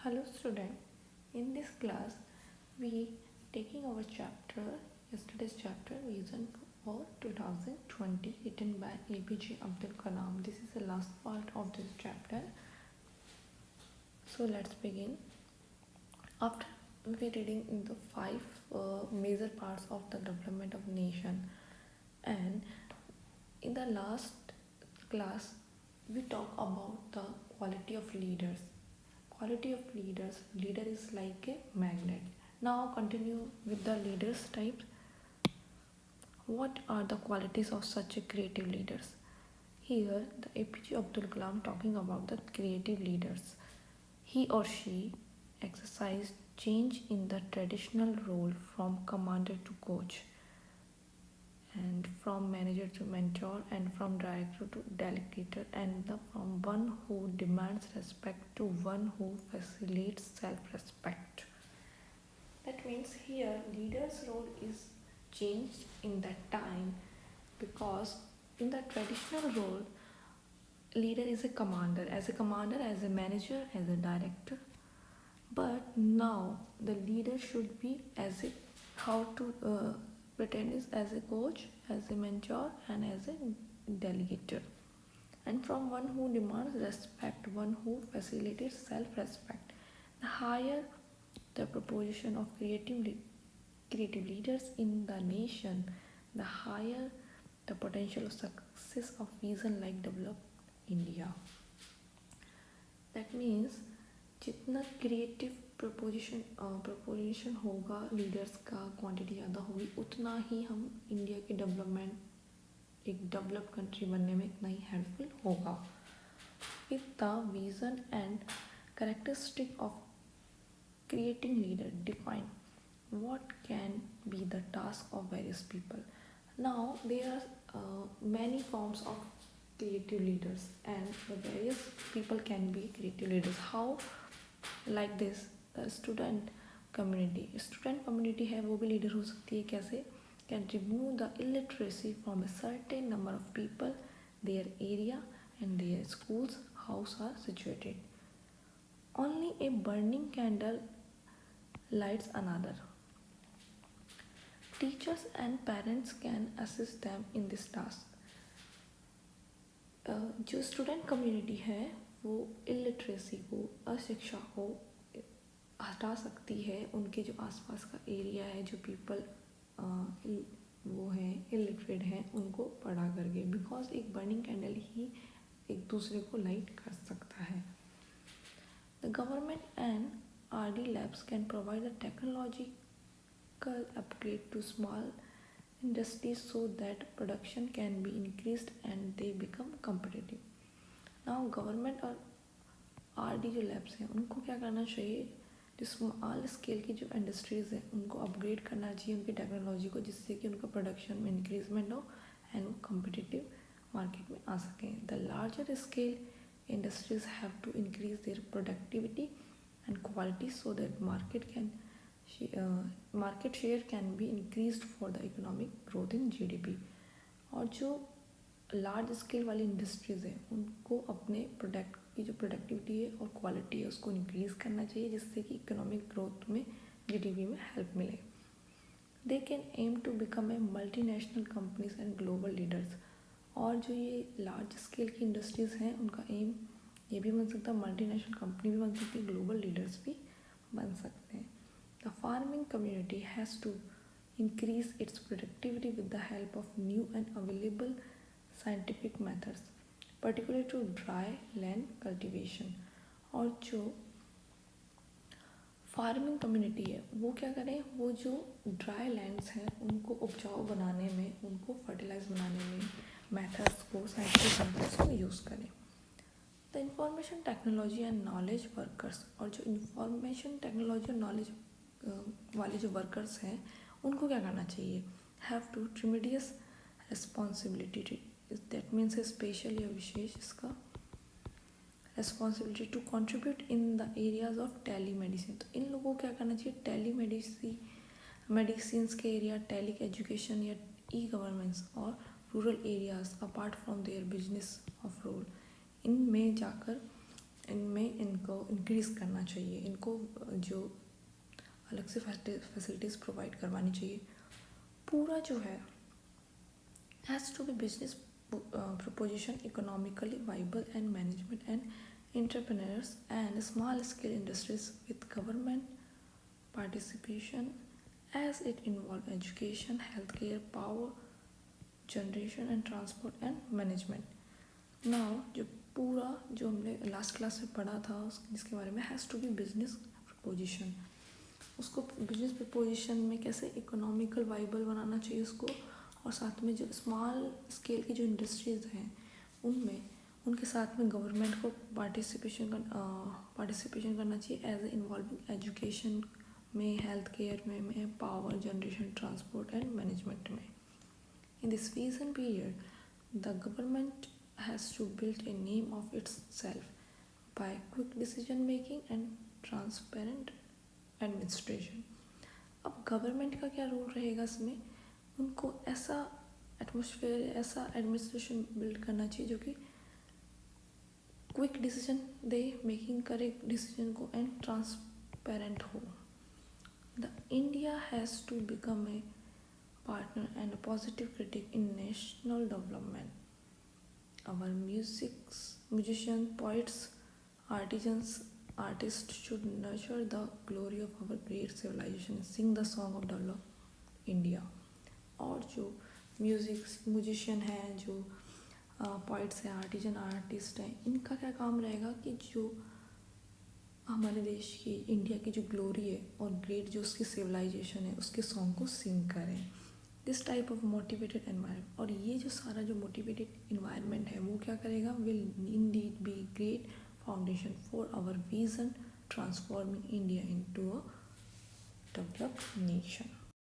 Hello student, in this class we taking our chapter, yesterday's chapter Vision for 2020 written by APJ Abdul Kalam. This is the last part of this chapter. So let's begin. After we reading in the five major parts of the development of nation, and in the last class we talk about the quality of leaders. Quality of leaders. Leader is like a magnet. Now continue with the leaders types. What are the qualities of such a creative leaders? Here the APJ Abdul Kalam talking about the creative leaders. He or she exercised change in the traditional role from commander to coach, and from manager to mentor, and from director to delegator, and from one who demands respect to one who facilitates self-respect. That means here leader's role is changed in that time, because in the traditional role leader is a commander, as a manager, as a director, but now the leader should be as a how to pretend is as a coach, as a mentor, and as a delegator, and from one who demands respect, one who facilitates self-respect. The higher the proportion of creative leaders in the nation, the higher the potential of success of vision like developed India. That means जितना creative proposition होगा leaders का, quantity ज़्यादा होगी, उतना ही हम India के development, एक developed country बनने में इतना ही हेल्पफुल होगा. With the vision and characteristic of creating leader, define what can be the task of various people. Now there are many forms of creative leaders, and the various people can be creative leaders. How? Like this, the student community है वो भी leader हो सकती है. कैसे? Can remove the illiteracy from a certain number of people, their area and their schools house are situated. Only a burning candle lights another. Teachers and parents can assist them in this task. जो student community है वो illiteracy को, अशिक्षा को हटा सकती है. उनके जो आसपास का एरिया है, जो पीपल वो हैं इलिटरेट हैं, उनको पढ़ा करके, बिकॉज एक बर्निंग कैंडल ही एक दूसरे को लाइट कर सकता है. The government and RD labs can provide a technological upgrade to small industries so that production can be increased and they become competitive. Now government और RD जो labs हैं उनको क्या करना चाहिए, जो स्मॉल स्केल की जो इंडस्ट्रीज़ हैं उनको अपग्रेड करना चाहिए उनकी टेक्नोलॉजी को, जिससे कि उनका प्रोडक्शन में इंक्रीजमेंट हो एंड वो कम्पिटिटिव मार्केट में आ सकें. The larger scale industries have to increase their productivity and quality so that market share can be increased for the economic growth in GDP. और जो लार्ज स्केल वाली industries हैं उनको अपने प्रोडक्ट की जो प्रोडक्टिविटी है और क्वालिटी है उसको इंक्रीज़ करना चाहिए, जिससे कि इकोनॉमिक ग्रोथ में GDP में हेल्प मिले. They can aim to become a multinational companies and global leaders. और जो ये लार्ज स्केल की इंडस्ट्रीज़ हैं उनका एम ये भी बन सकता है, मल्टीनेशनल कंपनी भी बन सकती है, ग्लोबल लीडर्स भी बन सकते हैं. The farming community has to increase its productivity with the help of new and available scientific methods, particular to dry land cultivation. और जो फार्मिंग कम्युनिटी है वो क्या करें, वो जो ड्राई लैंड्स हैं उनको उपजाऊ बनाने में, उनको फर्टिलाइज बनाने में मेथड्स को, साइंटिफिक मेथड्स को यूज़ करें. The information technology and knowledge workers. और जो इंफॉर्मेशन टेक्नोलॉजी और नॉलेज वाले जो वर्कर्स हैं उनको क्या करना चाहिए, have to tremendous responsibility. That means special या विशेष इसका responsibility to contribute in the areas of telemedicine. तो इन लोगों को क्या करना चाहिए, टेली मेडिसिन के एरिया, टेली एजुकेशन या ई-गवर्नेंस और rural areas apart from their business of role, इनमें जाकर इनमें इनको इंक्रीज़ करना चाहिए, इनको जो अलग से फैसिलिटीज़ प्रोवाइड करवानी चाहिए। पूरा जो है has to be business proposition economically viable and management and entrepreneurs and small scale industries with government participation as it involve education, healthcare, power generation and transport and management. Now जो पूरा जो हमने last class में पढ़ा था जिसके बारे में has to be business proposition, उसको बिजनेस प्रपोजिशन में कैसे इकोनॉमिकल वाइबल बनाना चाहिए उसको, और साथ में जो स्मॉल स्केल की जो इंडस्ट्रीज़ हैं उनमें उनके साथ में गवर्नमेंट को पार्टिसिपेशन करना चाहिए एज ए इन्वॉल्विंग एजुकेशन में, हेल्थ केयर में, power generation, transport and management में. In this vision period, the government has to build a name of itself by quick decision making and transparent administration. अब government का क्या role रहेगा इसमें, उनको ऐसा एटमॉस्फेयर, ऐसा एडमिनिस्ट्रेशन बिल्ड करना चाहिए जो कि क्विक डिसीजन दे, मेकिंग करे डिसीजन को, एंड ट्रांसपेरेंट हो. The India has to become a partner and a positive critic in national development. Our musicians, poets, artists should nurture the glory of our great civilization, sing the song of develop India. और जो musician हैं, जो poets हैं, artist हैं, इनका क्या काम रहेगा कि जो हमारे देश की, इंडिया की जो ग्लोरी है और ग्रेट जो उसकी सिविलाइजेशन है उसके सॉन्ग को सिंग करें. This type of motivated environment, और ये जो सारा जो मोटिवेटेड इन्वायरमेंट है वो क्या करेगा, will indeed be great foundation for our vision transforming India into a developed nation.